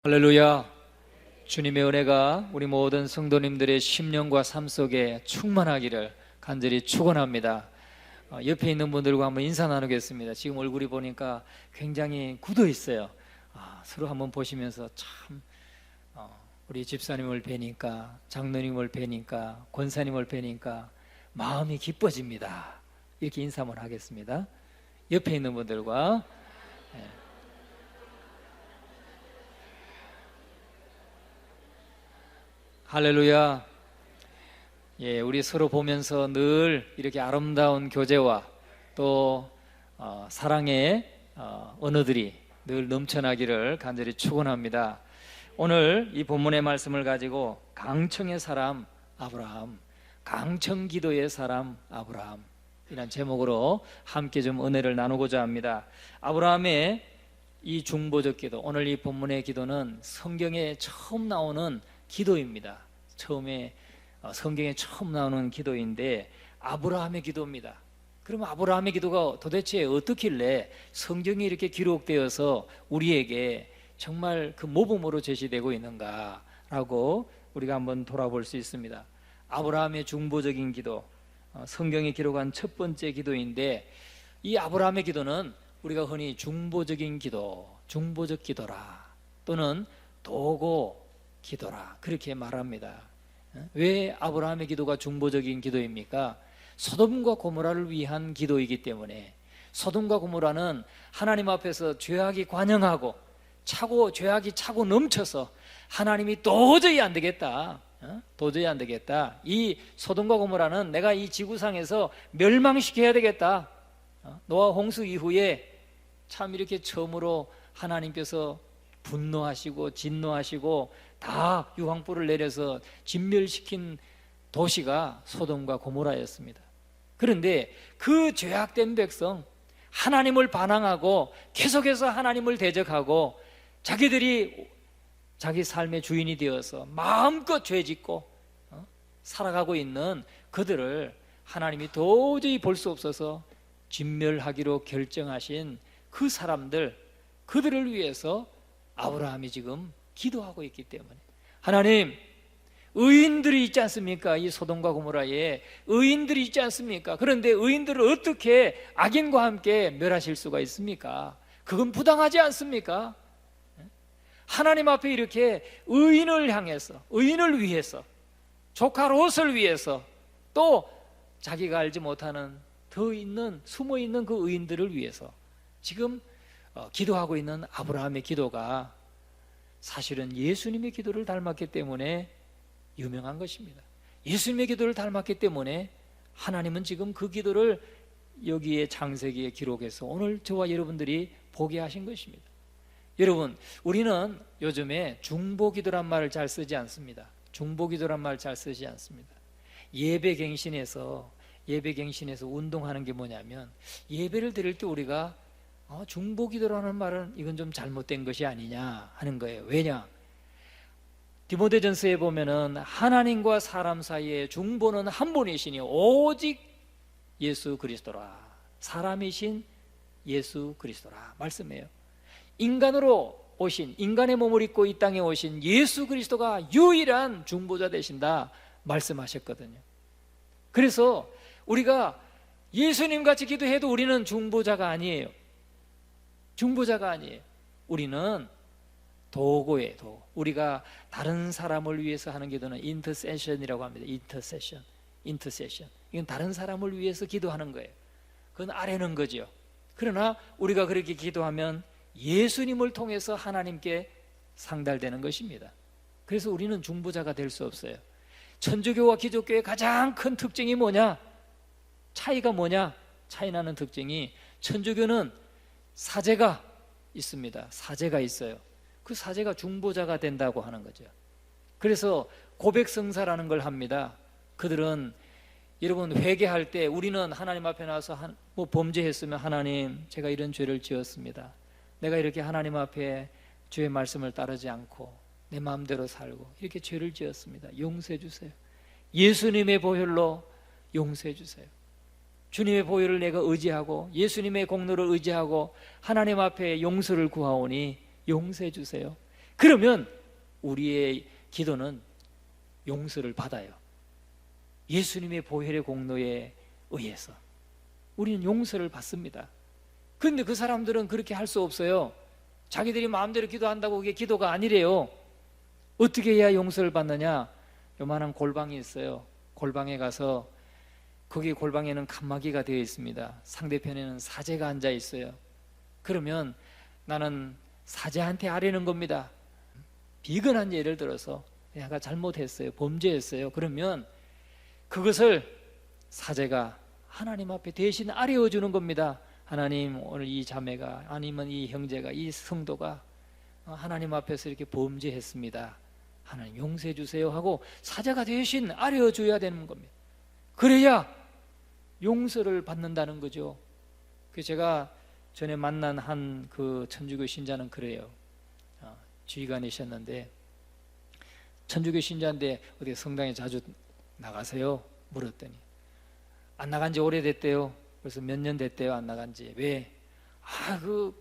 할렐루야. 주님의 은혜가 우리 모든 성도님들의 심령과 삶 속에 충만하기를 간절히 축원합니다. 옆에 있는 분들과 한번 인사 나누겠습니다. 지금 얼굴이 보니까 굉장히 굳어 있어요. 서로 한번 보시면서 참 우리 집사님을 뵈니까, 장로님을 뵈니까, 권사님을 뵈니까 마음이 기뻐집니다. 이렇게 인사 한번 하겠습니다. 옆에 있는 분들과 할렐루야. 우리 서로 보면서 늘 이렇게 아름다운 교제와 또 사랑의 언어들이 늘 넘쳐나기를 간절히 축원합니다. 오늘 이 본문의 말씀을 가지고 강청의 사람 아브라함, 강청 기도의 사람 아브라함 이란 제목으로 함께 좀 은혜를 나누고자 합니다. 아브라함의 이 중보적 기도, 오늘 이 본문의 기도는 성경에 처음 나오는 기도입니다. 처음에 성경에 처음 나오는 기도인데 아브라함의 기도입니다. 그러면 아브라함의 기도가 도대체 어떻길래 성경이 이렇게 기록되어서 우리에게 정말 그 모범으로 제시되고 있는가라고 우리가 한번 돌아볼 수 있습니다. 아브라함의 중보적인 기도, 성경에 기록한 첫 번째 기도인데, 이 아브라함의 기도는 우리가 흔히 중보적인 기도, 중보적 기도라 또는 도고 기도라 그렇게 말합니다. 왜 아브라함의 기도가 중보적인 기도입니까? 소돔과 고모라를 위한 기도이기 때문에. 소돔과 고모라는 하나님 앞에서 죄악이 관영하고 죄악이 차고 넘쳐서 하나님이 도저히 안 되겠다, 도저히 안 되겠다, 이 소돔과 고모라는 내가 이 지구상에서 멸망시켜야 되겠다. 노아 홍수 이후에 참 이렇게 처음으로 하나님께서 분노하시고 진노하시고 다 유황불을 내려서 진멸시킨 도시가 소돔과 고모라였습니다. 그런데 그 죄악된 백성, 하나님을 반항하고 계속해서 하나님을 대적하고 자기들이 자기 삶의 주인이 되어서 마음껏 죄짓고 살아가고 있는 그들을 하나님이 도저히 볼 수 없어서 진멸하기로 결정하신 그 사람들, 그들을 위해서 아브라함이 지금 기도하고 있기 때문에, 하나님, 의인들이 있지 않습니까? 이 소돔과 고모라에 의인들이 있지 않습니까? 그런데 의인들을 어떻게 악인과 함께 멸하실 수가 있습니까? 그건 부당하지 않습니까? 하나님 앞에 이렇게 의인을 향해서, 의인을 위해서, 조카 롯을 위해서, 또 자기가 알지 못하는 숨어 있는 그 의인들을 위해서 지금 기도하고 있는 아브라함의 기도가 사실은 예수님의 기도를 닮았기 때문에 유명한 것입니다. 예수님의 기도를 닮았기 때문에 하나님은 지금 그 기도를 여기에 창세기에 기록해서 오늘 저와 여러분들이 보게 하신 것입니다. 여러분, 우리는 요즘에 중보기도란 말을 잘 쓰지 않습니다. 중보기도란 말을 잘 쓰지 않습니다. 예배갱신에서 운동하는 게 뭐냐면, 예배를 드릴 때 우리가 중보기도라는 말은 이건 좀 잘못된 것이 아니냐 하는 거예요. 왜냐? 디모데전서에 보면은 하나님과 사람 사이의 중보는 한 분이시니 오직 예수 그리스도라. 사람이신 예수 그리스도라 말씀해요. 인간으로 오신, 인간의 몸을 입고 이 땅에 오신 예수 그리스도가 유일한 중보자 되신다 말씀하셨거든요. 그래서 우리가 예수님 같이 기도해도 우리는 중보자가 아니에요. 중보자가 아니에요. 우리는 도고예요. 도. 우리가 다른 사람을 위해서 하는 기도는 인터세션이라고 합니다. 인터세션. 이건 다른 사람을 위해서 기도하는 거예요. 그건 아뢰는 거죠. 그러나 우리가 그렇게 기도하면 예수님을 통해서 하나님께 상달되는 것입니다. 그래서 우리는 중보자가 될 수 없어요. 천주교와 기독교의 가장 큰 특징이 뭐냐? 차이가 뭐냐? 차이 나는 특징이, 천주교는 사제가 있습니다. 사제가 있어요. 그 사제가 중보자가 된다고 하는 거죠. 그래서 고백성사라는 걸 합니다. 그들은, 여러분, 회개할 때 우리는 하나님 앞에 나와서 범죄했으면, 하나님, 제가 이런 죄를 지었습니다. 내가 이렇게 하나님 앞에 주의 말씀을 따르지 않고 내 마음대로 살고 이렇게 죄를 지었습니다. 용서해 주세요. 예수님의 보혈로 용서해 주세요. 주님의 보혈을 내가 의지하고 예수님의 공로를 의지하고 하나님 앞에 용서를 구하오니 용서해 주세요. 그러면 우리의 기도는 용서를 받아요. 예수님의 보혈의 공로에 의해서 우리는 용서를 받습니다. 그런데 그 사람들은 그렇게 할 수 없어요. 자기들이 마음대로 기도한다고 그게 기도가 아니래요. 어떻게 해야 용서를 받느냐? 요만한 골방이 있어요. 골방에 가서, 거기 골방에는 칸막이가 되어 있습니다. 상대편에는 사제가 앉아 있어요. 그러면 나는 사제한테 아뢰는 겁니다. 비근한 예를 들어서 내가 잘못했어요, 범죄했어요. 그러면 그것을 사제가 하나님 앞에 대신 아뢰어 주는 겁니다. 하나님, 오늘 이 자매가, 아니면 이 형제가, 이 성도가 하나님 앞에서 이렇게 범죄했습니다. 하나님 용서해 주세요 하고 사제가 대신 아뢰어 줘야 되는 겁니다. 그래야 용서를 받는다는 거죠. 제가 전에 만난 한 그 천주교 신자는 그래요. 지휘관이셨는데, 천주교 신자인데 어디 성당에 자주 나가세요? 물었더니 안 나간 지 오래됐대요. 그래서 몇 년 됐대요, 안 나간 지. 왜? 그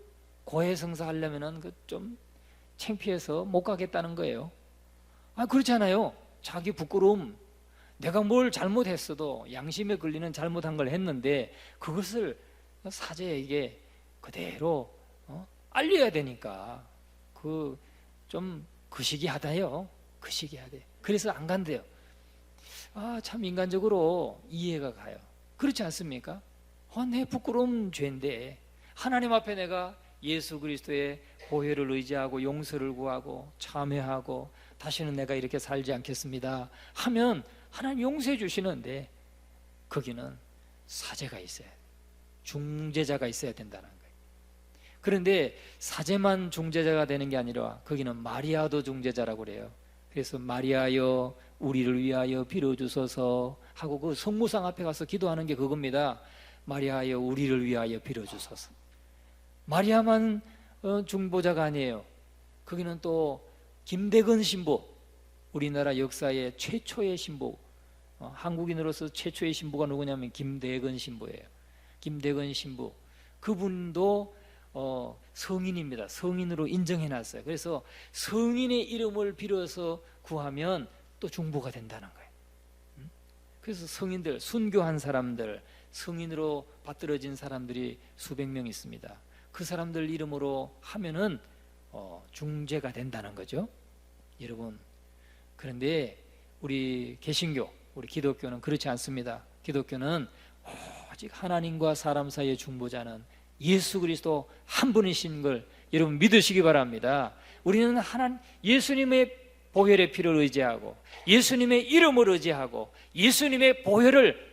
고해성사 하려면은 그 좀 창피해서 못 가겠다는 거예요. 그렇잖아요. 자기 부끄러움, 내가 뭘 잘못했어도 양심에 걸리는 잘못한 걸 했는데 그것을 사제에게 그대로 알려야 되니까 좀 거시기하다요. 거시기하대. 그래서 안 간대요. 참 인간적으로 이해가 가요. 그렇지 않습니까? 내 부끄러운 죄인데 하나님 앞에 내가 예수 그리스도의 보혈을 의지하고 용서를 구하고 참회하고 다시는 내가 이렇게 살지 않겠습니다 하면 하나님 용서해 주시는데, 거기는 사제가 있어야 돼요. 중재자가 있어야 된다는 거예요. 그런데 사제만 중재자가 되는 게 아니라 거기는 마리아도 중재자라고 그래요. 그래서 마리아여 우리를 위하여 빌어주소서 하고 그 성모상 앞에 가서 기도하는 게 그겁니다. 마리아여 우리를 위하여 빌어주소서. 마리아만 중보자가 아니에요. 거기는 또 김대건 신부, 우리나라 역사의 최초의 신부, 한국인으로서 최초의 신부가 누구냐면 김대건 신부예요. 김대건 신부, 그분도 성인입니다. 성인으로 인정해놨어요. 그래서 성인의 이름을 빌어서 구하면 또 중보가 된다는 거예요. 그래서 성인들, 순교한 사람들, 성인으로 받들어진 사람들이 수백 명 있습니다. 그 사람들 이름으로 하면은 중재가 된다는 거죠. 여러분, 그런데 우리 개신교, 우리 기독교는 그렇지 않습니다. 기독교는 오직 하나님과 사람 사이의 중보자는 예수 그리스도 한 분이신 걸 여러분 믿으시기 바랍니다. 우리는 예수님의 보혈의 피를 의지하고 예수님의 이름을 의지하고 예수님의 보혈을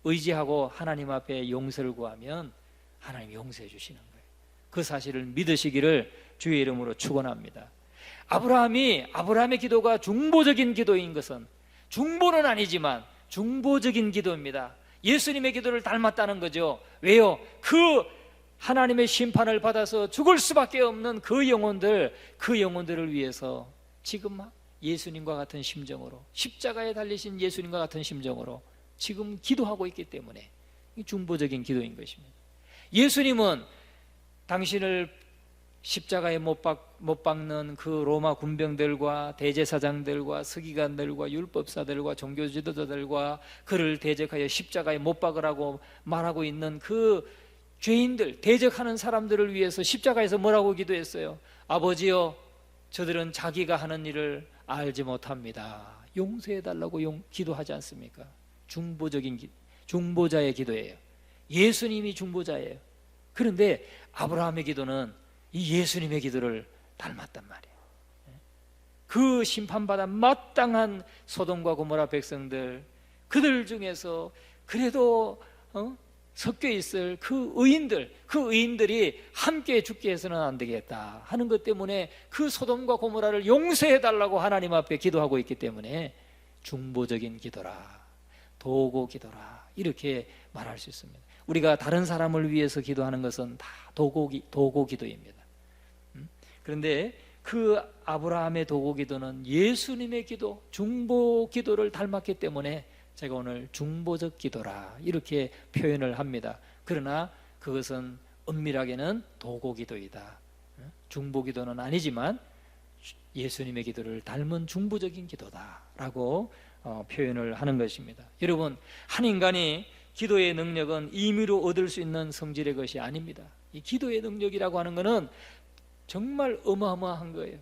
의지하고 하나님 앞에 용서를 구하면 하나님이 용서해 주시는 거예요. 그 사실을 믿으시기를 주의 이름으로 축원합니다. 아브라함의 기도가 중보적인 기도인 것은, 중보는 아니지만 중보적인 기도입니다. 예수님의 기도를 닮았다는 거죠. 왜요? 그 하나님의 심판을 받아서 죽을 수밖에 없는 그 영혼들을 위해서 지금 예수님과 같은 심정으로, 십자가에 달리신 예수님과 같은 심정으로 지금 기도하고 있기 때문에 중보적인 기도인 것입니다. 예수님은 당신을 십자가에 못 박는 그 로마 군병들과 대제사장들과 서기관들과 율법사들과 종교 지도자들과 그를 대적하여 십자가에 못 박으라고 말하고 있는 그 죄인들, 대적하는 사람들을 위해서 십자가에서 뭐라고 기도했어요? 아버지여, 저들은 자기가 하는 일을 알지 못합니다. 용서해달라고 기도하지 않습니까? 중보자의 기도예요. 예수님이 중보자예요. 그런데 아브라함의 기도는 이 예수님의 기도를 닮았단 말이에요. 그 심판받아 마땅한 소돔과 고모라 백성들, 그들 중에서 그래도 섞여 있을 그 의인들이 함께 죽게 해서는 안 되겠다 하는 것 때문에 그 소돔과 고모라를 용서해 달라고 하나님 앞에 기도하고 있기 때문에 중보적인 기도라, 도고 기도라, 이렇게 말할 수 있습니다. 우리가 다른 사람을 위해서 기도하는 것은 다 도고 기도입니다. 그런데 그 아브라함의 도고 기도는 예수님의 기도, 중보 기도를 닮았기 때문에 제가 오늘 중보적 기도라 이렇게 표현을 합니다. 그러나 그것은 엄밀하게는 도고 기도이다. 중보 기도는 아니지만 예수님의 기도를 닮은 중보적인 기도다라고 표현을 하는 것입니다. 여러분, 한 인간이 기도의 능력은 임의로 얻을 수 있는 성질의 것이 아닙니다. 이 기도의 능력이라고 하는 것은 정말 어마어마한 거예요.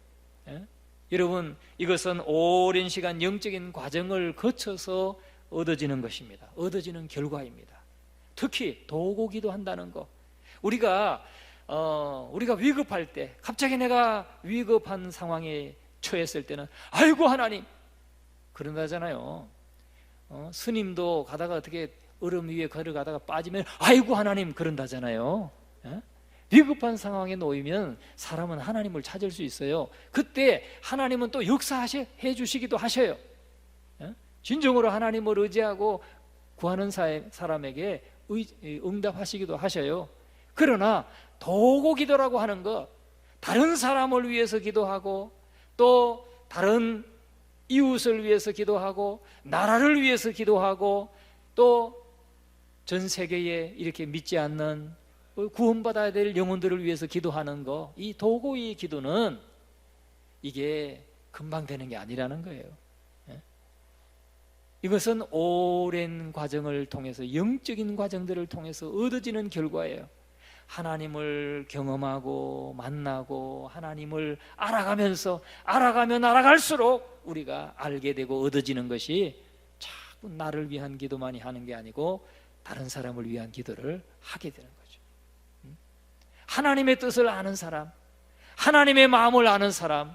예? 여러분, 이것은 오랜 시간 영적인 과정을 거쳐서 얻어지는 것입니다. 얻어지는 결과입니다. 특히 도고기도 한다는 거. 우리가 위급할 때, 갑자기 내가 위급한 상황에 처했을 때는 아이고 하나님 그런다잖아요. 스님도 가다가 어떻게 얼음 위에 걸어가다가 빠지면 아이고 하나님 그런다잖아요. 예? 위급한 상황에 놓이면 사람은 하나님을 찾을 수 있어요. 그때 하나님은 또 역사해 주시기도 하셔요. 예? 진정으로 하나님을 의지하고 구하는 사람에게 응답하시기도 하셔요. 그러나 도고 기도라고 하는 것, 다른 사람을 위해서 기도하고 또 다른 이웃을 위해서 기도하고 나라를 위해서 기도하고 또 전 세계에 이렇게 믿지 않는 구원받아야 될 영혼들을 위해서 기도하는 거, 이 도고의 기도는 이게 금방 되는 게 아니라는 거예요. 이것은 오랜 과정을 통해서, 영적인 과정들을 통해서 얻어지는 결과예요. 하나님을 경험하고 만나고 하나님을 알아가면서 알아가면 알아갈수록 우리가 알게 되고 얻어지는 것이 자꾸 나를 위한 기도만이 하는 게 아니고 다른 사람을 위한 기도를 하게 되는 거죠. 하나님의 뜻을 아는 사람, 하나님의 마음을 아는 사람,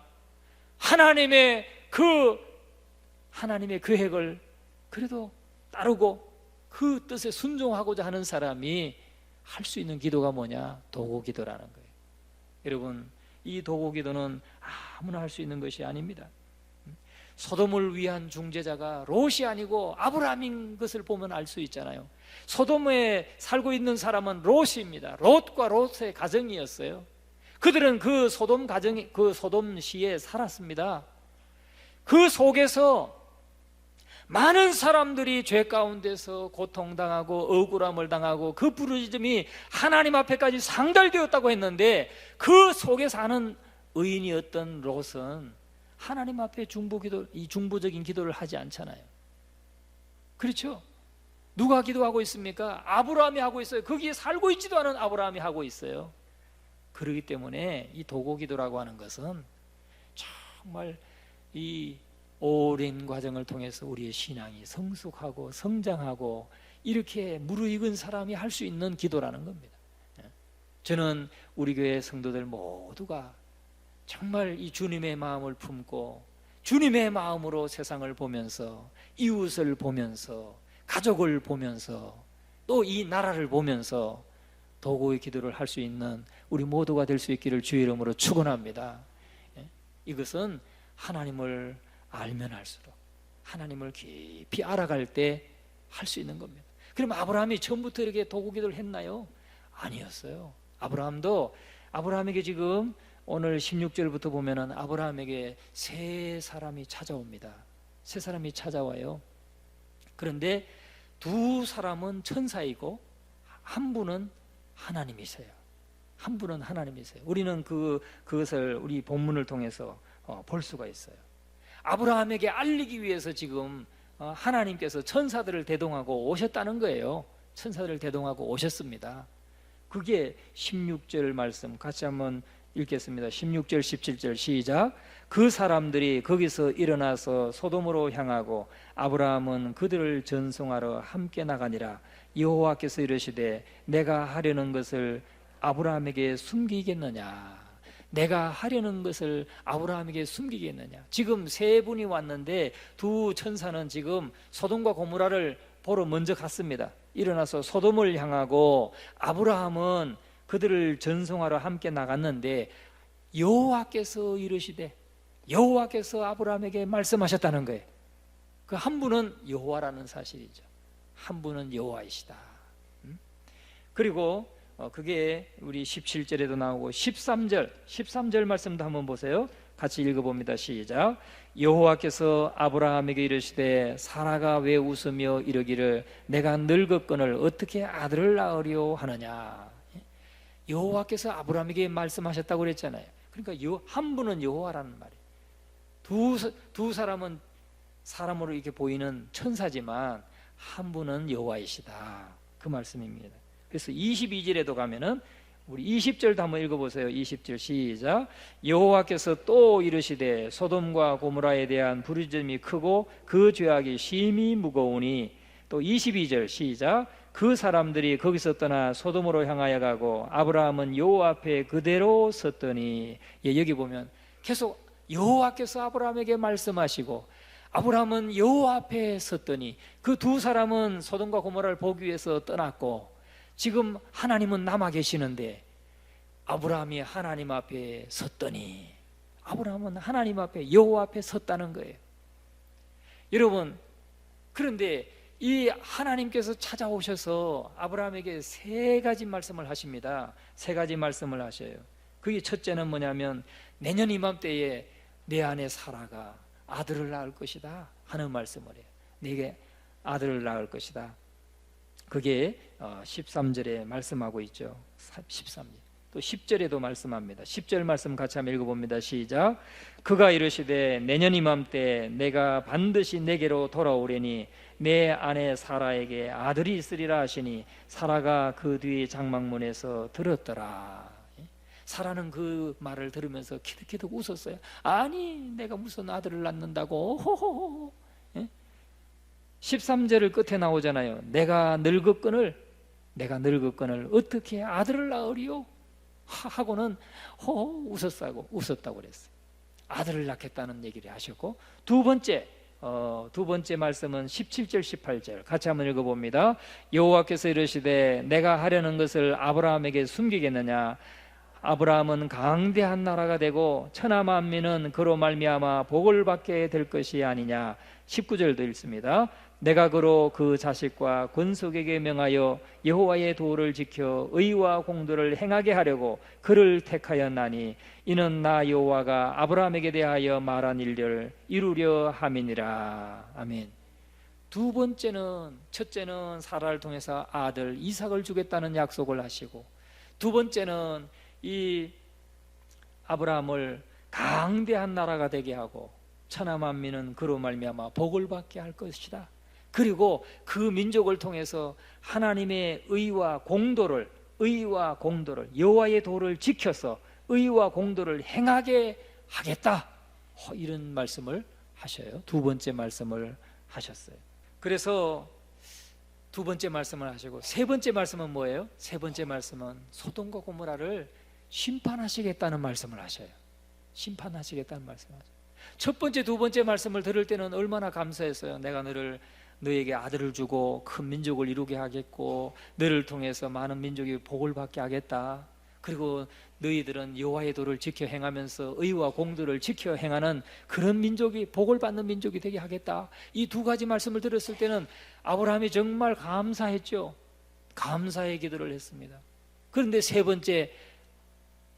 하나님의 계획을 그래도 따르고 그 뜻에 순종하고자 하는 사람이 할 수 있는 기도가 뭐냐? 도고 기도라는 거예요. 여러분, 이 도고 기도는 아무나 할 수 있는 것이 아닙니다. 소돔을 위한 중재자가 롯이 아니고 아브라함인 것을 보면 알 수 있잖아요. 소돔에 살고 있는 사람은 롯입니다. 롯과 롯의 가정이었어요. 그들은 그 소돔시에 살았습니다. 그 속에서 많은 사람들이 죄 가운데서 고통당하고 억울함을 당하고 그 부르짖음이 하나님 앞에까지 상달되었다고 했는데, 그 속에 사는 의인이었던 롯은 하나님 앞에 중보적인 기도를 하지 않잖아요. 그렇죠? 누가 기도하고 있습니까? 아브라함이 하고 있어요. 거기에 살고 있지도 않은 아브라함이 하고 있어요. 그렇기 때문에 이 도고 기도라고 하는 것은 정말 이 오랜 과정을 통해서 우리의 신앙이 성숙하고 성장하고 이렇게 무르익은 사람이 할 수 있는 기도라는 겁니다. 저는 우리 교회 성도들 모두가 정말 이 주님의 마음을 품고 주님의 마음으로 세상을 보면서 이웃을 보면서 가족을 보면서 또 이 나라를 보면서 도고의 기도를 할 수 있는 우리 모두가 될 수 있기를 주의 이름으로 축원합니다. 이것은 하나님을 알면 알수록, 하나님을 깊이 알아갈 때 할 수 있는 겁니다. 그럼 아브라함이 처음부터 이렇게 도고 기도를 했나요? 아니었어요. 아브라함에게 지금 오늘 16절부터 보면은 아브라함에게 세 사람이 찾아옵니다. 세 사람이 찾아와요. 그런데 두 사람은 천사이고 한 분은 하나님이세요. 한 분은 하나님이세요. 우리는 그것을 우리 본문을 통해서 볼 수가 있어요. 아브라함에게 알리기 위해서 지금 하나님께서 천사들을 대동하고 오셨다는 거예요. 천사들을 대동하고 오셨습니다. 그게 16절 말씀 같이 한번 읽겠습니다. 16절 17절 시작. 그 사람들이 거기서 일어나서 소돔으로 향하고 아브라함은 그들을 전송하러 함께 나가니라. 여호와께서 이르시되 내가 하려는 것을 아브라함에게 숨기겠느냐? 내가 하려는 것을 아브라함에게 숨기겠느냐? 지금 세 분이 왔는데 두 천사는 지금 소돔과 고모라를 보러 먼저 갔습니다. 일어나서 소돔을 향하고 아브라함은 그들을 전송하러 함께 나갔는데 여호와께서 이르시되, 여호와께서 아브라함에게 말씀하셨다는 거예요. 그 한 분은 여호와라는 사실이죠. 한 분은 여호와이시다. 그리고 그게 우리 17절에도 나오고 13절 말씀도 한번 보세요. 같이 읽어봅니다. 시작. 여호와께서 아브라함에게 이르시되 사라가 왜 웃으며 이르기를 내가 늙었거늘 어떻게 아들을 낳으려 하느냐? 여호와께서 아브라함에게 말씀하셨다고 그랬잖아요. 그러니까 한 분은 여호와라는 말이에요. 두 사람은 사람으로 이렇게 보이는 천사지만 한 분은 여호와이시다, 그 말씀입니다. 그래서 22절에도 가면은 우리 20절도 한번 읽어보세요. 20절 시작. 여호와께서 또 이르시되 소돔과 고모라에 대한 부르짖음이 크고 그 죄악이 심히 무거우니, 또 22절 시작. 그 사람들이 거기서 떠나 소돔으로 향하여 가고 아브라함은 여호와 앞에 그대로 섰더니. 여기 보면 계속 여호와께서 아브라함에게 말씀하시고 아브라함은 여호와 앞에 섰더니, 그 두 사람은 소돔과 고모라를 보기 위해서 떠났고 지금 하나님은 남아 계시는데 아브라함이 하나님 앞에 섰더니, 아브라함은 하나님 앞에 여호와 앞에 섰다는 거예요. 여러분, 그런데 이 하나님께서 찾아오셔서 아브라함에게 세 가지 말씀을 하십니다. 세 가지 말씀을 하셔요. 그게 첫째는 뭐냐면 내년 이맘때에 내 아내 사라가 아들을 낳을 것이다 하는 말씀을 해요. 네게 아들을 낳을 것이다. 그게 13절에 말씀하고 있죠. 13절. 또 10절에도 말씀합니다. 10절 말씀 같이 한번 읽어봅니다. 시작. 그가 이르시되 내년 이맘때 내가 반드시 내게로 돌아오려니 내 아내 사라에게 아들이 있으리라 하시니 사라가 그 뒤 장막문에서 들었더라. 사라는 그 말을 들으면서 키득키득 웃었어요. 아니, 내가 무슨 아들을 낳는다고, 호호호. 13절을 끝에 나오잖아요. 내가 늙었거늘 어떻게 아들을 낳으리요 하고는 웃었다고 그랬어요. 아들을 낳겠다는 얘기를 하셨고, 두 번째 말씀은 17절 18절 같이 한번 읽어봅니다. 여호와께서 이르시되 내가 하려는 것을 아브라함에게 숨기겠느냐. 아브라함은 강대한 나라가 되고 천하 만민은 그로 말미암아 복을 받게 될 것이 아니냐. 19절도 읽습니다. 내가 그로 그 자식과 권속에게 명하여 여호와의 도를 지켜 의와 공도를 행하게 하려고 그를 택하였나니 이는 나 여호와가 아브라함에게 대하여 말한 일을 이루려 함이니라. 아멘. 두 번째는, 첫째는 사라를 통해서 아들 이삭을 주겠다는 약속을 하시고, 두 번째는 이 아브라함을 강대한 나라가 되게 하고 천하 만민은 그로 말미암아 복을 받게 할 것이다. 그리고 그 민족을 통해서 하나님의 의와 공도를 여호와의 도를 지켜서 의와 공도를 행하게 하겠다, 이런 말씀을 하셔요. 두 번째 말씀을 하셨어요. 그래서 두 번째 말씀을 하시고, 세 번째 말씀은 뭐예요? 세 번째 말씀은 소돔과 고모라를 심판하시겠다는 말씀을 하셔요. 심판하시겠다는 말씀을 하셔요. 첫 번째, 두 번째 말씀을 들을 때는 얼마나 감사했어요. 내가 너에게 아들을 주고 큰 민족을 이루게 하겠고 너를 통해서 많은 민족이 복을 받게 하겠다. 그리고 너희들은 여호와의 도를 지켜 행하면서 의와 공도를 지켜 행하는 그런 민족이, 복을 받는 민족이 되게 하겠다. 이 두 가지 말씀을 들었을 때는 아브라함이 정말 감사했죠. 감사의 기도를 했습니다. 그런데 세 번째,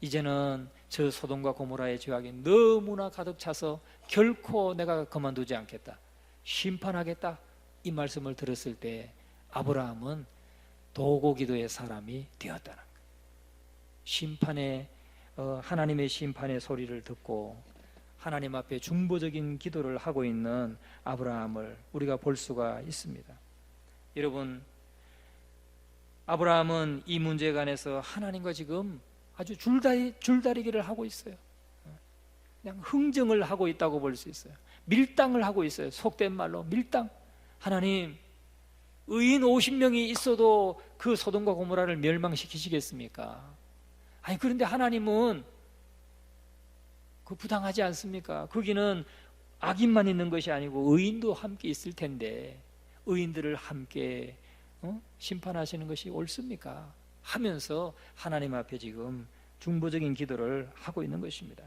이제는 저 소돔과 고모라의 죄악이 너무나 가득 차서 결코 내가 그만두지 않겠다, 심판하겠다, 이 말씀을 들었을 때 아브라함은 도고기도의 사람이 되었다는 거예요. 심판의 하나님의 심판의 소리를 듣고 하나님 앞에 중보적인 기도를 하고 있는 아브라함을 우리가 볼 수가 있습니다. 여러분, 아브라함은 이 문제에 관해서 하나님과 지금 아주 줄다리기를 하고 있어요. 그냥 흥정을 하고 있다고 볼 수 있어요. 밀당을 하고 있어요. 속된 말로 밀당. 하나님, 의인 50명이 있어도 그 소돔과 고모라를 멸망시키시겠습니까? 아니, 그런데 하나님은 그 부당하지 않습니까? 거기는 악인만 있는 것이 아니고 의인도 함께 있을 텐데 의인들을 함께 심판하시는 것이 옳습니까? 하면서 하나님 앞에 지금 중보적인 기도를 하고 있는 것입니다.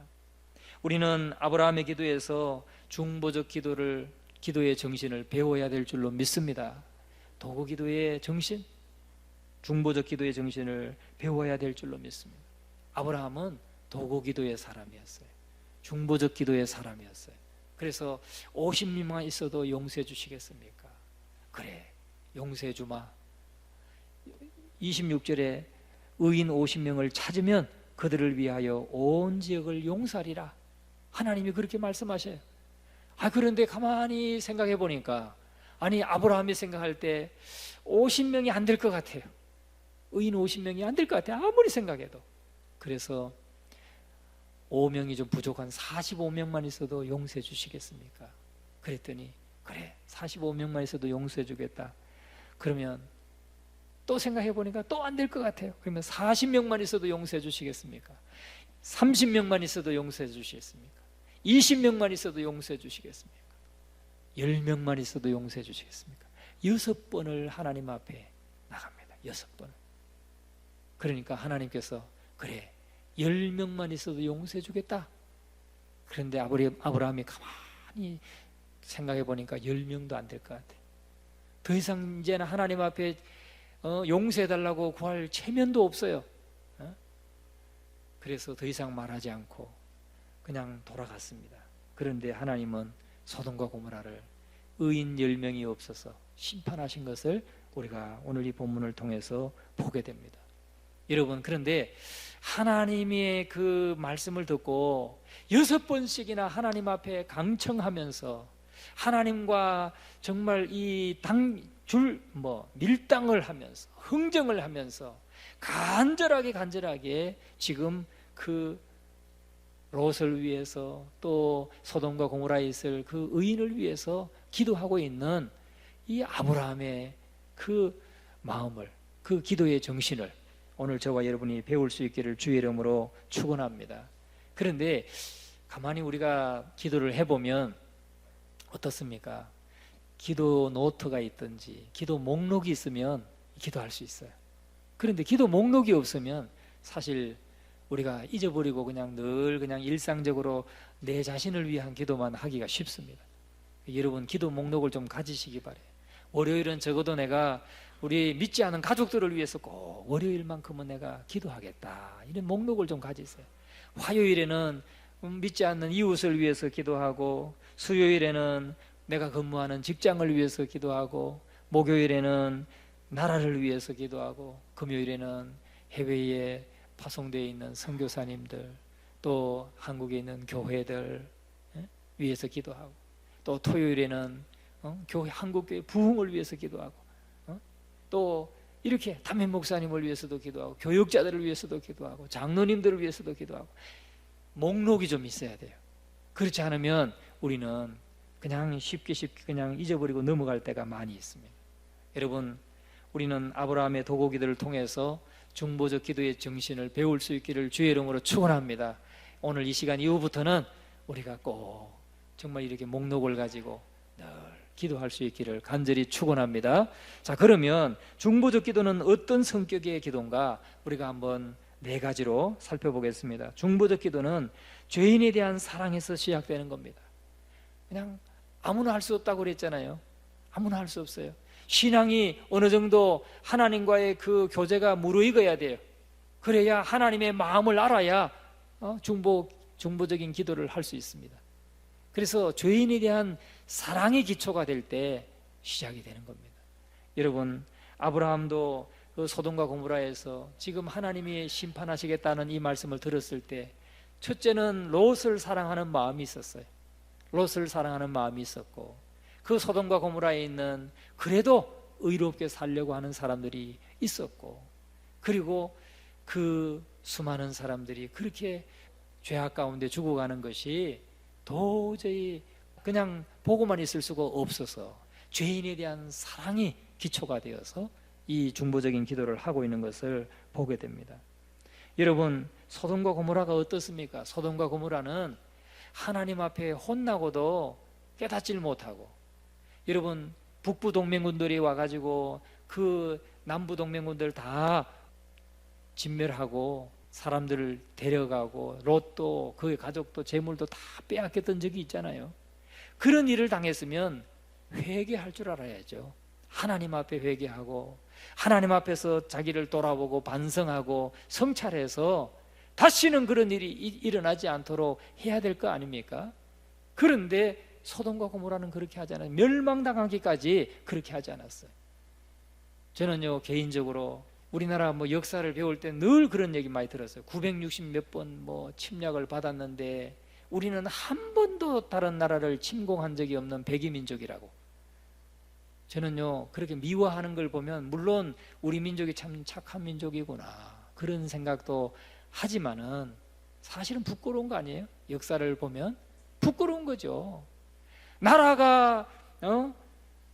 우리는 아브라함의 기도에서 중보적 기도의 정신을 배워야 될 줄로 믿습니다. 도구 기도의 정신, 중보적 기도의 정신을 배워야 될 줄로 믿습니다. 아브라함은 도구 기도의 사람이었어요. 중보적 기도의 사람이었어요. 그래서 50명만 있어도 용서해 주시겠습니까? 그래, 용서해 주마. 26절에 의인 50명을 찾으면 그들을 위하여 온 지역을 용서하리라. 하나님이 그렇게 말씀하셔요. 그런데 가만히 생각해 보니까, 아니 아브라함이 생각할 때 50명이 안 될 것 같아요. 의인 50명이 안 될 것 같아요, 아무리 생각해도. 그래서 5명이 좀 부족한 45명만 있어도 용서해 주시겠습니까? 그랬더니 그래, 45명만 있어도 용서해 주겠다. 그러면 또 생각해 보니까 또 안 될 것 같아요. 그러면 40명만 있어도 용서해 주시겠습니까? 30명만 있어도 용서해 주시겠습니까? 20명만 있어도 용서해 주시겠습니까? 10명만 있어도 용서해 주시겠습니까? 6번을 하나님 앞에 나갑니다. 6번을. 그러니까 하나님께서 그래, 10명만 있어도 용서해 주겠다. 그런데 아브라함이 가만히 생각해 보니까 10명도 안 될 것 같아요. 더 이상 이제는 하나님 앞에 용서해 달라고 구할 체면도 없어요. 그래서 더 이상 말하지 않고 그냥 돌아갔습니다. 그런데 하나님은 소돔과 고모라를 의인 10명이 없어서 심판하신 것을 우리가 오늘 이 본문을 통해서 보게 됩니다. 여러분, 그런데 하나님의 그 말씀을 듣고 6번씩이나 하나님 앞에 강청하면서 하나님과 정말 이 밀당을 하면서 흥정을 하면서 간절하게 지금 그 롯을 위해서 또 소돔과 고모라에 있을 그 의인을 위해서 기도하고 있는 이 아브라함의 그 마음을, 그 기도의 정신을 오늘 저와 여러분이 배울 수 있기를 주의 이름으로 축원합니다. 그런데 가만히 우리가 기도를 해보면 어떻습니까? 기도 노트가 있든지 기도 목록이 있으면 기도할 수 있어요. 그런데 기도 목록이 없으면 사실 우리가 잊어버리고 그냥 일상적으로 내 자신을 위한 기도만 하기가 쉽습니다. 여러분, 기도 목록을 좀 가지시기 바래요. 월요일은 적어도 내가 우리 믿지 않은 가족들을 위해서 꼭 월요일만큼은 내가 기도하겠다, 이런 목록을 좀 가지세요. 화요일에는 믿지 않는 이웃을 위해서 기도하고, 수요일에는 내가 근무하는 직장을 위해서 기도하고, 목요일에는 나라를 위해서 기도하고, 금요일에는 해외에 파송되어 있는 선교사님들, 또 한국에 있는 교회들 위해서 기도하고, 또 토요일에는 한국교회 부흥을 위해서 기도하고, 또 이렇게 담임 목사님을 위해서도 기도하고, 교육자들을 위해서도 기도하고, 장로님들을 위해서도 기도하고, 목록이 좀 있어야 돼요. 그렇지 않으면 우리는 그냥 쉽게 그냥 잊어버리고 넘어갈 때가 많이 있습니다. 여러분, 우리는 아브라함의 도고기들을 통해서 중보적 기도의 정신을 배울 수 있기를 주의 이름으로 축원합니다. 오늘 이 시간 이후부터는 우리가 꼭 정말 이렇게 목록을 가지고 늘 기도할 수 있기를 간절히 축원합니다. 자, 그러면 중보적 기도는 어떤 성격의 기도인가? 우리가 한번 4가지로 살펴보겠습니다. 중보적 기도는 죄인에 대한 사랑에서 시작되는 겁니다. 그냥 아무나 할 수 없다고 그랬잖아요. 아무나 할 수 없어요. 신앙이 어느 정도 하나님과의 그 교제가 무르익어야 돼요. 그래야 하나님의 마음을 알아야 중보적인 기도를 할 수 있습니다. 그래서 죄인에 대한 사랑의 기초가 될 때 시작이 되는 겁니다. 여러분, 아브라함도 그 소돔과 고모라에서 지금 하나님이 심판하시겠다는 이 말씀을 들었을 때 첫째는 롯을 사랑하는 마음이 있었어요. 롯을 사랑하는 마음이 있었고, 그 소돔과 고모라에 있는 그래도 의롭게 살려고 하는 사람들이 있었고, 그리고 그 수많은 사람들이 그렇게 죄악 가운데 죽어가는 것이 도저히 그냥 보고만 있을 수가 없어서 죄인에 대한 사랑이 기초가 되어서 이 중보적인 기도를 하고 있는 것을 보게 됩니다. 여러분, 소돔과 고모라가 어떻습니까? 소돔과 고모라는 하나님 앞에 혼나고도 깨닫질 못하고, 여러분, 북부 동맹군들이 와가지고 그 남부 동맹군들 다 진멸하고 사람들을 데려가고 롯도 그의 가족도 재물도 다 빼앗겼던 적이 있잖아요. 그런 일을 당했으면 회개할 줄 알아야죠. 하나님 앞에 회개하고 하나님 앞에서 자기를 돌아보고 반성하고 성찰해서 다시는 그런 일이 일어나지 않도록 해야 될 거 아닙니까? 그런데 소돔과 고모라는 그렇게 하지 않아요. 멸망당하기까지 그렇게 하지 않았어요. 저는요, 개인적으로 우리나라 역사를 배울 때 늘 그런 얘기 많이 들었어요. 960 몇 번 침략을 받았는데 우리는 한 번도 다른 나라를 침공한 적이 없는 백이민족이라고. 저는요 그렇게 미워하는 걸 보면 물론 우리 민족이 참 착한 민족이구나 그런 생각도 하지만은 사실은 부끄러운 거 아니에요? 역사를 보면 부끄러운 거죠. 나라가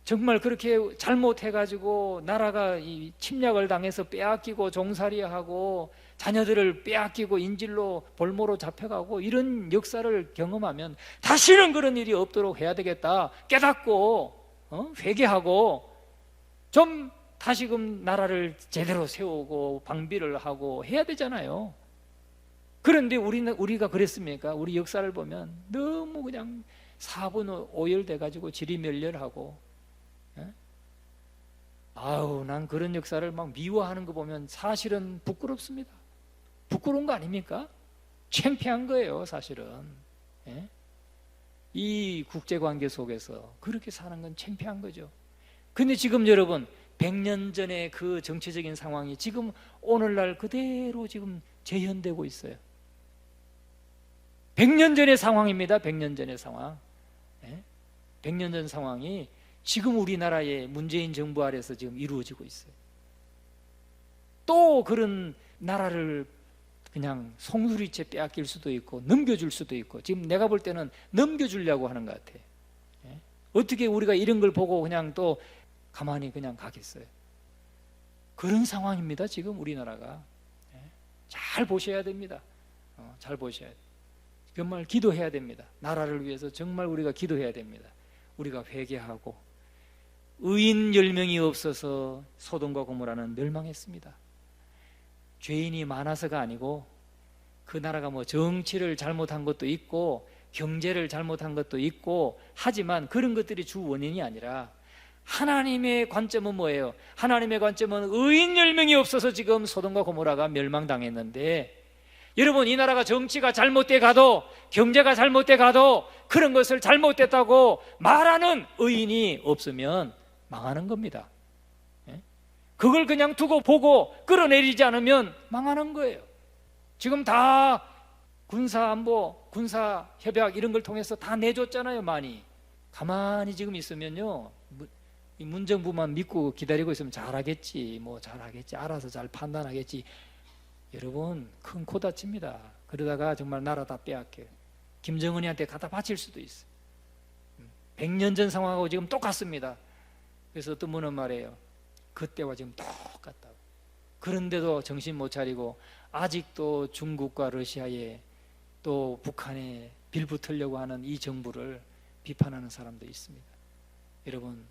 정말 그렇게 잘못해가지고 나라가 이 침략을 당해서 빼앗기고 종살이하고 자녀들을 빼앗기고 인질로 볼모로 잡혀가고 이런 역사를 경험하면 다시는 그런 일이 없도록 해야 되겠다 깨닫고 회개하고 좀 다시금 나라를 제대로 세우고 방비를 하고 해야 되잖아요. 그런데 우리가 그랬습니까? 우리 역사를 보면 너무 그냥 사분 오열돼 가지고 지리멸렬하고, 아우 난 그런 역사를 막 미워하는 거 보면 사실은 부끄럽습니다. 부끄러운 거 아닙니까? 창피한 거예요 사실은. 이 국제관계 속에서 그렇게 사는 건 창피한 거죠. 근데 지금 여러분 100년 전의 그 정치적인 상황이 지금 오늘날 그대로 지금 재현되고 있어요. 100년 전의 상황입니다. 100년 전의 상황. 100년 전 상황이 지금 우리나라의 문재인 정부 아래서 지금 이루어지고 있어요. 또 그런 나라를 그냥 송두리째 빼앗길 수도 있고 넘겨줄 수도 있고, 지금 내가 볼 때는 넘겨주려고 하는 것 같아요. 어떻게 우리가 이런 걸 보고 그냥 또 가만히 그냥 가겠어요? 그런 상황입니다 지금 우리나라가. 잘 보셔야 됩니다. 잘 보셔야 돼요. 정말 기도해야 됩니다. 나라를 위해서 정말 우리가 기도해야 됩니다. 우리가 회개하고, 의인 10명이 없어서 소돔과 고모라는 멸망했습니다. 죄인이 많아서가 아니고 그 나라가 뭐 정치를 잘못한 것도 있고 경제를 잘못한 것도 있고 하지만 그런 것들이 주 원인이 아니라 하나님의 관점은 뭐예요? 하나님의 관점은 의인 10명이 없어서 지금 소돔과 고모라가 멸망당했는데, 여러분 이 나라가 정치가 잘못돼 가도 경제가 잘못돼 가도 그런 것을 잘못됐다고 말하는 의인이 없으면 망하는 겁니다. 그걸 그냥 두고 보고 끌어내리지 않으면 망하는 거예요. 지금 다 군사안보, 군사협약 이런 걸 통해서 다 내줬잖아요. 많이. 가만히 지금 있으면요 이 문정부만 믿고 기다리고 있으면 잘하겠지, 뭐 잘하겠지, 알아서 잘 판단하겠지. 여러분 큰 코 다칩니다. 그러다가 정말 나라 다 빼앗겨요. 김정은이한테 갖다 바칠 수도 있어요. 100년 전 상황하고 지금 똑같습니다. 그래서 어떤 분은 말해요, 그때와 지금 똑같다고. 그런데도 정신 못 차리고 아직도 중국과 러시아에 또 북한에 빌붙으려고 하는 이 정부를 비판하는 사람도 있습니다. 여러분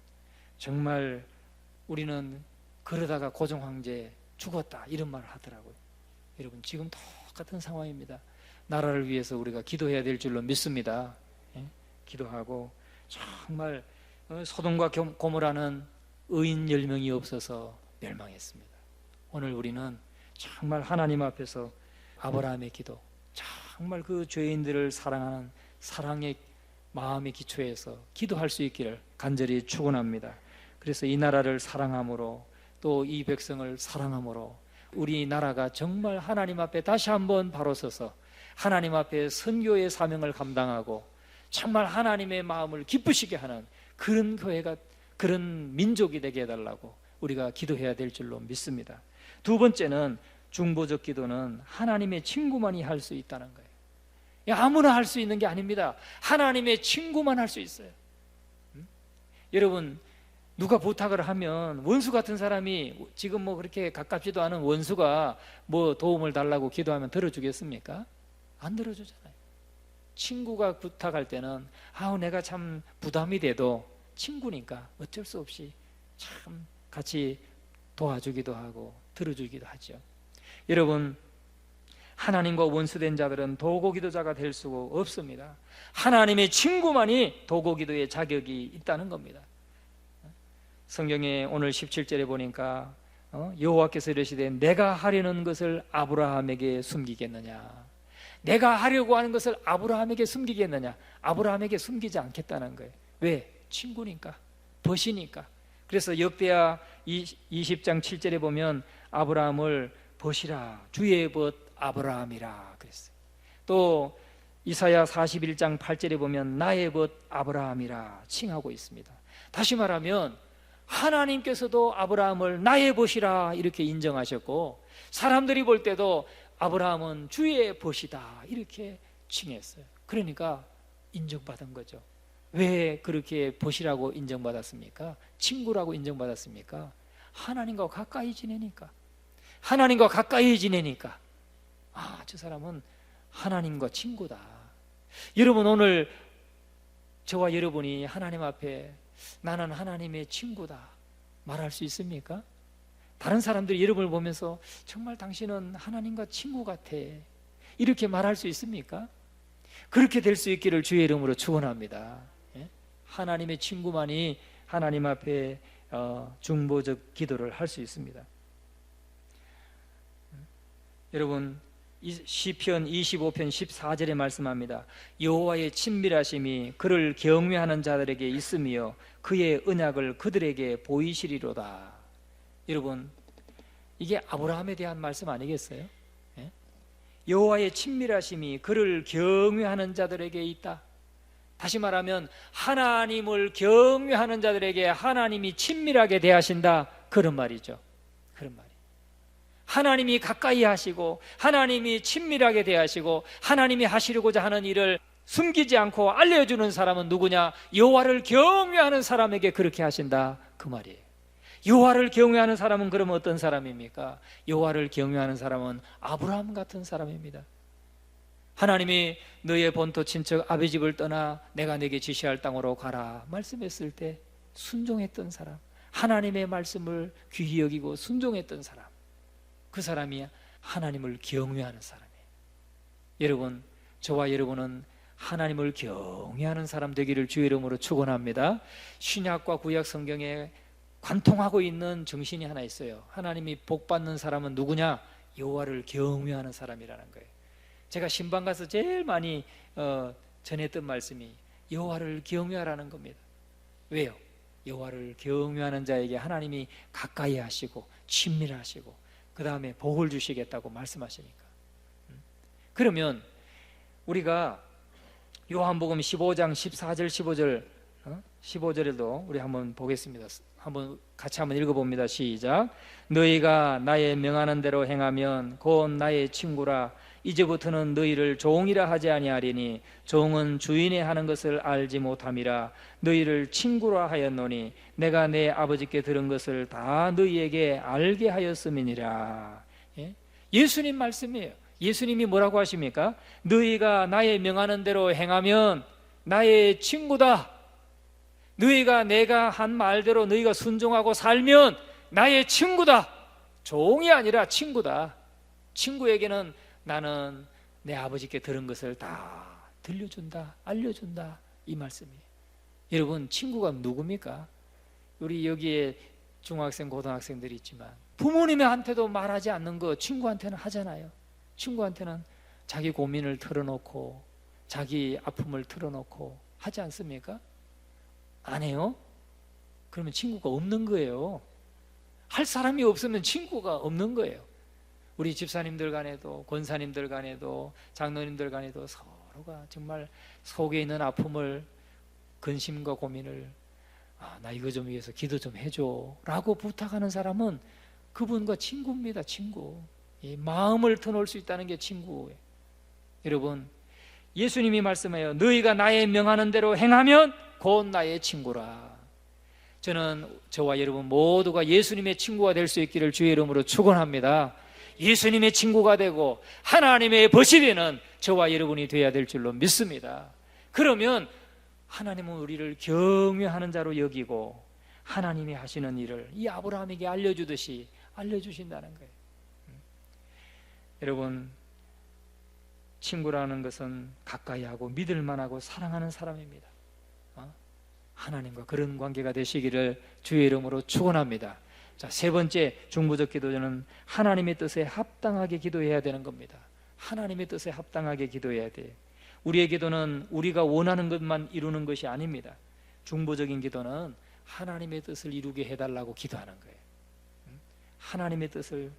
정말 우리는 그러다가 고종 황제 죽었다 이런 말을 하더라고요. 여러분 지금 똑같은 상황입니다. 나라를 위해서 우리가 기도해야 될 줄로 믿습니다. 기도하고 정말 소돔과 고모라는 의인 10명이 없어서 멸망했습니다. 오늘 우리는 정말 하나님 앞에서 아브라함의 기도, 정말 그 죄인들을 사랑하는 사랑의 마음의 기초에서 기도할 수 있기를 간절히 축원합니다. 그래서 이 나라를 사랑함으로 또 이 백성을 사랑함으로 우리 나라가 정말 하나님 앞에 다시 한번 바로 서서 하나님 앞에 선교의 사명을 감당하고 정말 하나님의 마음을 기쁘시게 하는 그런 교회가, 그런 민족이 되게 해달라고 우리가 기도해야 될 줄로 믿습니다. 두 번째는 중보적 기도는 하나님의 친구만이 할 수 있다는 거예요. 아무나 할 수 있는 게 아닙니다. 하나님의 친구만 할 수 있어요. 여러분 누가 부탁을 하면 원수 같은 사람이, 지금 뭐 그렇게 가깝지도 않은 원수가 뭐 도움을 달라고 기도하면 들어주겠습니까? 안 들어주잖아요. 친구가 부탁할 때는 내가 참 부담이 돼도 친구니까 어쩔 수 없이 참 같이 도와주기도 하고 들어주기도 하죠. 여러분 하나님과 원수된 자들은 도고기도자가 될 수가 없습니다. 하나님의 친구만이 도고기도의 자격이 있다는 겁니다. 성경에 오늘 17절에 보니까 여호와께서 이르시되 내가 하려는 것을 아브라함에게 숨기겠느냐, 내가 하려고 하는 것을 아브라함에게 숨기겠느냐. 아브라함에게 숨기지 않겠다는 거예요. 왜? 친구니까, 벗이니까. 그래서 역대하 20장 7절에 보면 아브라함을 벗이라, 주의 벗 아브라함이라 그랬어요. 또 이사야 41장 8절에 보면 나의 벗 아브라함이라 칭하고 있습니다. 다시 말하면 하나님께서도 아브라함을 나의 벗이라 이렇게 인정하셨고, 사람들이 볼 때도 아브라함은 주의 벗이다 이렇게 칭했어요. 그러니까 인정받은 거죠. 왜 그렇게 벗이라고 인정받았습니까? 친구라고 인정받았습니까? 하나님과 가까이 지내니까. 하나님과 가까이 지내니까 저 사람은 하나님과 친구다. 여러분, 오늘 저와 여러분이 하나님 앞에 나는 하나님의 친구다 말할 수 있습니까? 다른 사람들이 여러분을 보면서 정말 당신은 하나님과 친구 같아 이렇게 말할 수 있습니까? 그렇게 될 수 있기를 주의 이름으로 축원합니다. 하나님의 친구만이 하나님 앞에 중보적 기도를 할 수 있습니다. 여러분, 시편 25편 14절에 말씀합니다. 여호와의 친밀하심이 그를 경외하는 자들에게 있으며 그의 언약을 그들에게 보이시리로다. 여러분, 이게 아브라함에 대한 말씀 아니겠어요? 여호와의 친밀하심이 그를 경외하는 자들에게 있다. 다시 말하면 하나님을 경외하는 자들에게 하나님이 친밀하게 대하신다, 그런 말이죠. 그런 말이에요. 하나님이 가까이 하시고 하나님이 친밀하게 대하시고 하나님이 하시려고자 하는 일을 숨기지 않고 알려주는 사람은 누구냐? 여호와를 경외하는 사람에게 그렇게 하신다, 그 말이에요. 여호와를 경외하는 사람은 그러면 어떤 사람입니까? 여호와를 경외하는 사람은 아브라함 같은 사람입니다. 하나님이 너의 본토 친척 아비 집을 떠나 내가 내게 지시할 땅으로 가라 말씀했을 때 순종했던 사람, 하나님의 말씀을 귀히 여기고 순종했던 사람, 그 사람이 하나님을 경외하는 사람이에요. 여러분, 저와 여러분은 하나님을 경외하는 사람 되기를 주의 이름으로 축원합니다. 신약과 구약 성경에 관통하고 있는 정신이 하나 있어요. 하나님이 복받는 사람은 누구냐? 여호와를 경외하는 사람이라는 거예요. 제가 신방 가서 제일 많이 전했던 말씀이 여호와를 경외하라는 겁니다. 왜요? 여호와를 경외하는 자에게 하나님이 가까이 하시고 친밀하시고 그 다음에 복을 주시겠다고 말씀하시니까. 그러면 우리가 요한복음 15장 14절 15절 15절에도 우리 한번 보겠습니다. 같이 한번 읽어봅니다. 시작. 너희가 나의 명하는 대로 행하면 곧 나의 친구라. 이제부터는 너희를 종이라 하지 아니하리니 종은 주인의 하는 것을 알지 못함이라. 너희를 친구라 하였노니 내가 내 아버지께 들은 것을 다 너희에게 알게 하였음이니라. 예수님 말씀이에요. 예수님이 뭐라고 하십니까? 너희가 나의 명하는 대로 행하면 나의 친구다. 너희가 내가 한 말대로 너희가 순종하고 살면 나의 친구다. 종이 아니라 친구다. 친구에게는 나는 내 아버지께 들은 것을 다 들려준다, 알려준다, 이 말씀이에요. 여러분, 친구가 누굽니까? 우리 여기에 중학생, 고등학생들이 있지만 부모님한테도 말하지 않는 거 친구한테는 하잖아요. 친구한테는 자기 고민을 털어놓고 자기 아픔을 털어놓고 하지 않습니까? 안 해요? 그러면 친구가 없는 거예요. 할 사람이 없으면 친구가 없는 거예요. 우리 집사님들 간에도 권사님들 간에도 장로님들 간에도 서로가 정말 속에 있는 아픔을, 근심과 고민을 나 이거 좀 위해서 기도 좀 해줘 라고 부탁하는 사람은 그분과 친구입니다. 친구. 이 마음을 터놓을 수 있다는 게 친구예요. 여러분, 예수님이 말씀해요. 너희가 나의 명하는 대로 행하면 곧 나의 친구라. 저는 저와 여러분 모두가 예수님의 친구가 될 수 있기를 주의 이름으로 축원합니다. 예수님의 친구가 되고 하나님의 벗이 되는 저와 여러분이 되어야 될 줄로 믿습니다. 그러면 하나님은 우리를 경외하는 자로 여기고 하나님이 하시는 일을 이 아브라함에게 알려주듯이 알려주신다는 거예요. 여러분, 친구라는 것은 가까이 하고 믿을 만하고 사랑하는 사람입니다. 하나님과 그런 관계가 되시기를 주의 이름으로 축원합니다. 자, 세 번째 중보적 기도는 하나님의 뜻에 합당하게 기도해야 되는 겁니다. 하나님의 뜻에 합당하게 기도해야 돼요. 우리의 기도는 우리가 원하는 것만 이루는 것이 아닙니다. 중보적인 기도는 하나님의 뜻을 이루게 해달라고 기도하는 거예요. 하나님의 뜻을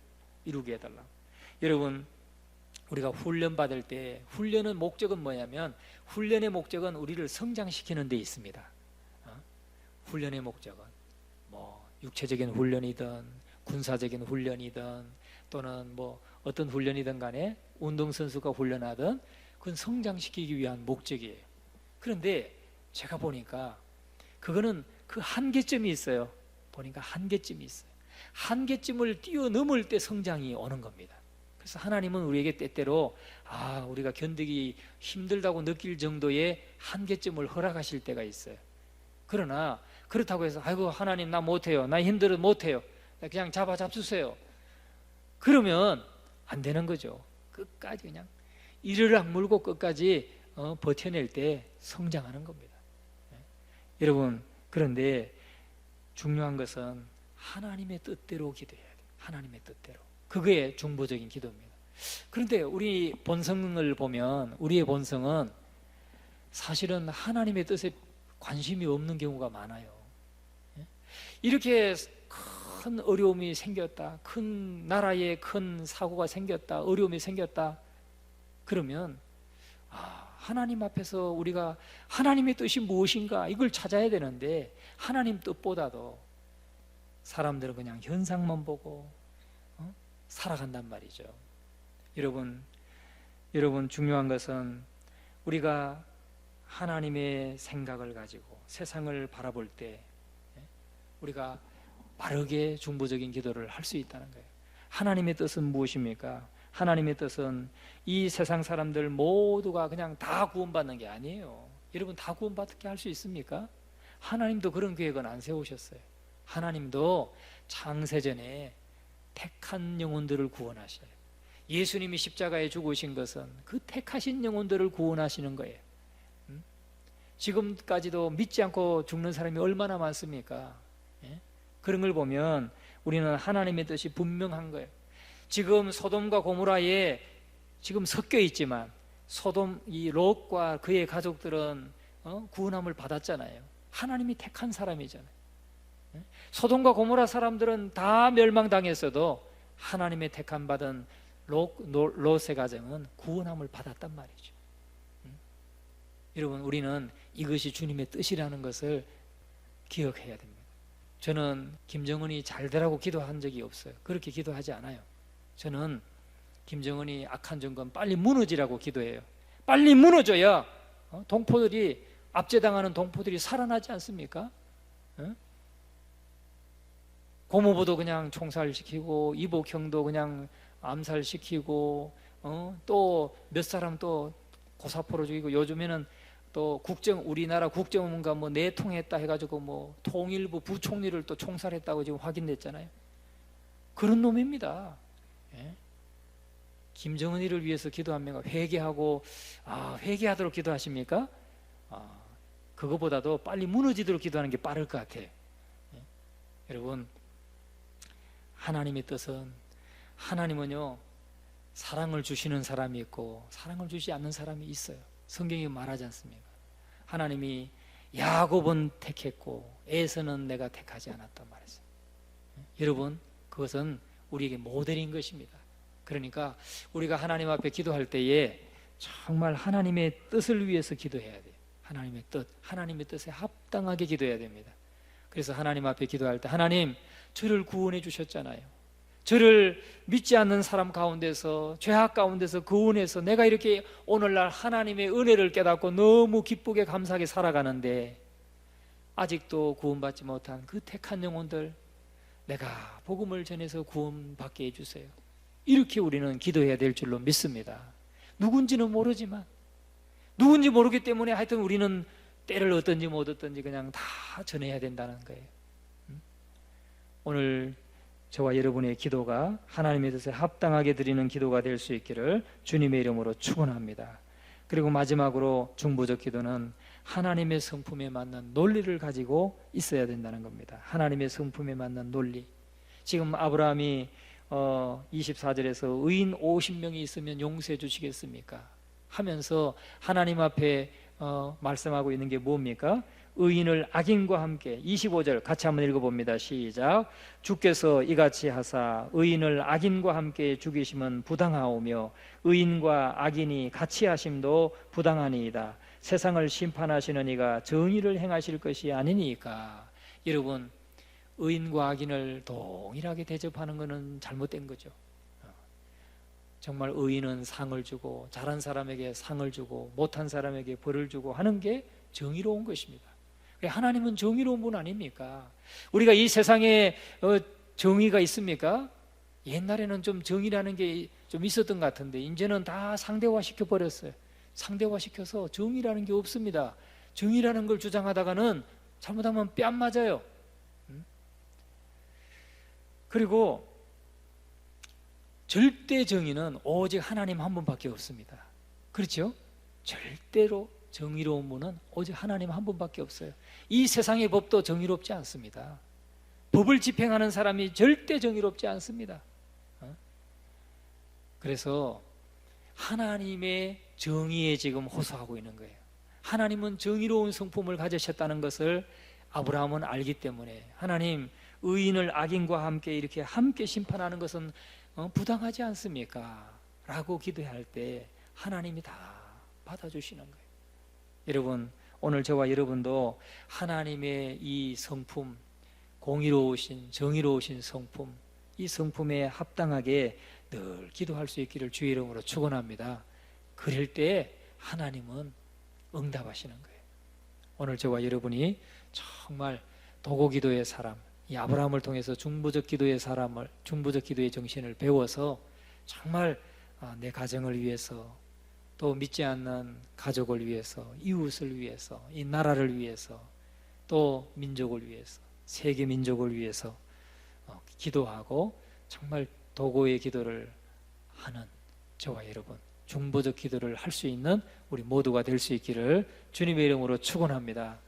이루게 해달라고. 여러분, 우리가 훈련 받을 때 훈련의 목적은 뭐냐면 훈련의 목적은 우리를 성장시키는 데 있습니다. 훈련의 목적은 뭐 육체적인 훈련이든 군사적인 훈련이든 또는 뭐 어떤 훈련이든 간에 운동선수가 훈련하든 그건 성장시키기 위한 목적이에요. 그런데 제가 보니까 그거는 그 한계점이 있어요. 보니까 한계점이 있어요. 한계점을 뛰어넘을 때 성장이 오는 겁니다. 그래서 하나님은 우리에게 때때로 우리가 견디기 힘들다고 느낄 정도의 한계점을 허락하실 때가 있어요. 그러나 그렇다고 해서 아이고 하나님 나 못해요, 나 힘들어 못해요, 그냥 잡아주세요, 그러면 안 되는 거죠. 끝까지 그냥 이를 악물고 끝까지 버텨낼 때 성장하는 겁니다. 여러분, 그런데 중요한 것은 하나님의 뜻대로 기도해야 돼요. 하나님의 뜻대로. 그게 중보적인 기도입니다. 그런데 우리 본성을 보면 우리의 본성은 사실은 하나님의 뜻에 관심이 없는 경우가 많아요. 이렇게 큰 어려움이 생겼다, 큰 나라에 큰 사고가 생겼다, 어려움이 생겼다, 그러면 하나님 앞에서 우리가 하나님의 뜻이 무엇인가 이걸 찾아야 되는데 하나님 뜻보다도 사람들은 그냥 현상만 보고 살아간단 말이죠. 여러분 중요한 것은 우리가 하나님의 생각을 가지고 세상을 바라볼 때 우리가 바르게 중보적인 기도를 할 수 있다는 거예요. 하나님의 뜻은 무엇입니까? 하나님의 뜻은 이 세상 사람들 모두가 그냥 다 구원받는 게 아니에요. 여러분, 다 구원받게 할 수 있습니까? 하나님도 그런 계획은 안 세우셨어요. 하나님도 창세전에 택한 영혼들을 구원하셔요. 예수님이 십자가에 죽으신 것은 그 택하신 영혼들을 구원하시는 거예요. 지금까지도 믿지 않고 죽는 사람이 얼마나 많습니까? 그런 걸 보면 우리는 하나님의 뜻이 분명한 거예요. 지금 소돔과 고모라에 지금 섞여 있지만 소돔 이 롯과 그의 가족들은 구원함을 받았잖아요. 하나님이 택한 사람이잖아요. 소돔과 고모라 사람들은 다 멸망당했어도 하나님의 택함 받은 롯의 가정은 구원함을 받았단 말이죠. 여러분, 우리는 이것이 주님의 뜻이라는 것을 기억해야 됩니다. 저는 김정은이 잘 되라고 기도한 적이 없어요. 그렇게 기도하지 않아요. 저는 김정은이 악한 정권 빨리 무너지라고 기도해요. 빨리 무너져야 동포들이 압제당하는 동포들이 살아나지 않습니까? 고모부도 그냥 총살시키고 이복형도 그냥 암살시키고 또 몇 사람 또 고사포로 죽이고 요즘에는 또 우리나라 국정원과 뭐 내통했다 해가지고 뭐 통일부 부총리를 또 총살했다고 지금 확인됐잖아요. 그런 놈입니다. 김정은이를 위해서 기도합니까? 회개하고 회개하도록 기도하십니까? 그거보다도 빨리 무너지도록 기도하는 게 빠를 것 같아요. 여러분, 하나님의 뜻은 하나님은요 사랑을 주시는 사람이 있고 사랑을 주지 않는 사람이 있어요. 성경이 말하지 않습니까? 하나님이 야곱은 택했고 에서는 내가 택하지 않았단 말이죠. 여러분, 그것은 우리에게 모델인 것입니다. 그러니까 우리가 하나님 앞에 기도할 때에 정말 하나님의 뜻을 위해서 기도해야 돼요. 하나님의 뜻, 하나님의 뜻에 합당하게 기도해야 됩니다. 그래서 하나님 앞에 기도할 때 하나님, 저를 구원해 주셨잖아요. 저를 믿지 않는 사람 가운데서 죄악 가운데서 구원해서 내가 이렇게 오늘날 하나님의 은혜를 깨닫고 너무 기쁘게 감사하게 살아가는데 아직도 구원받지 못한 그 택한 영혼들 내가 복음을 전해서 구원받게 해주세요. 이렇게 우리는 기도해야 될 줄로 믿습니다. 누군지는 모르지만 누군지 모르기 때문에 하여튼 우리는 때를 얻든지 못 얻든지 그냥 다 전해야 된다는 거예요. 오늘 저와 여러분의 기도가 하나님의 뜻에 합당하게 드리는 기도가 될 수 있기를 주님의 이름으로 축원합니다. 그리고 마지막으로 중보적 기도는 하나님의 성품에 맞는 논리를 가지고 있어야 된다는 겁니다. 하나님의 성품에 맞는 논리. 지금 아브라함이 24절에서 의인 50명이 있으면 용서해 주시겠습니까? 하면서 하나님 앞에 말씀하고 있는 게 뭡니까? 의인을 악인과 함께 25절 같이 한번 읽어봅니다. 시작. 주께서 이같이 하사 의인을 악인과 함께 죽이심은 부당하오며 의인과 악인이 같이 하심도 부당하니이다. 세상을 심판하시는 이가 정의를 행하실 것이 아니니까. 여러분, 의인과 악인을 동일하게 대접하는 것은 잘못된 거죠. 정말 의인은 상을 주고 잘한 사람에게 상을 주고 못한 사람에게 벌을 주고 하는 게 정의로운 것입니다. 하나님은 정의로운 분 아닙니까? 우리가 이 세상에 정의가 있습니까? 옛날에는 좀 정의라는 게 좀 있었던 것 같은데 이제는 다 상대화시켜 버렸어요. 상대화시켜서 정의라는 게 없습니다. 정의라는 걸 주장하다가는 잘못하면 뺨 맞아요. 그리고 절대 정의는 오직 하나님 한 분밖에 없습니다. 그렇죠? 절대로 정의로운 분은 오직 하나님 한 분밖에 없어요. 이 세상의 법도 정의롭지 않습니다. 법을 집행하는 사람이 절대 정의롭지 않습니다. 그래서 하나님의 정의에 지금 호소하고 있는 거예요. 하나님은 정의로운 성품을 가지셨다는 것을 아브라함은 알기 때문에 하나님, 의인을 악인과 함께 이렇게 함께 심판하는 것은 부당하지 않습니까? 라고 기도할 때 하나님이 다 받아주시는 거예요. 여러분, 오늘 저와 여러분도 하나님의 이 성품, 공의로우신 정의로우신 성품, 이 성품에 합당하게 늘 기도할 수 있기를 주의 이름으로 축원합니다. 그럴 때 하나님은 응답하시는 거예요. 오늘 저와 여러분이 정말 도고기도의 사람, 이 아브라함을 통해서 중보적 기도의 사람을, 중보적 기도의 정신을 배워서 정말 내 가정을 위해서, 또 믿지 않는 가족을 위해서, 이웃을 위해서, 이 나라를 위해서, 또 민족을 위해서, 세계 민족을 위해서 기도하고 정말 도고의 기도를 하는 저와 여러분, 중보적 기도를 할 수 있는 우리 모두가 될 수 있기를 주님의 이름으로 축원합니다.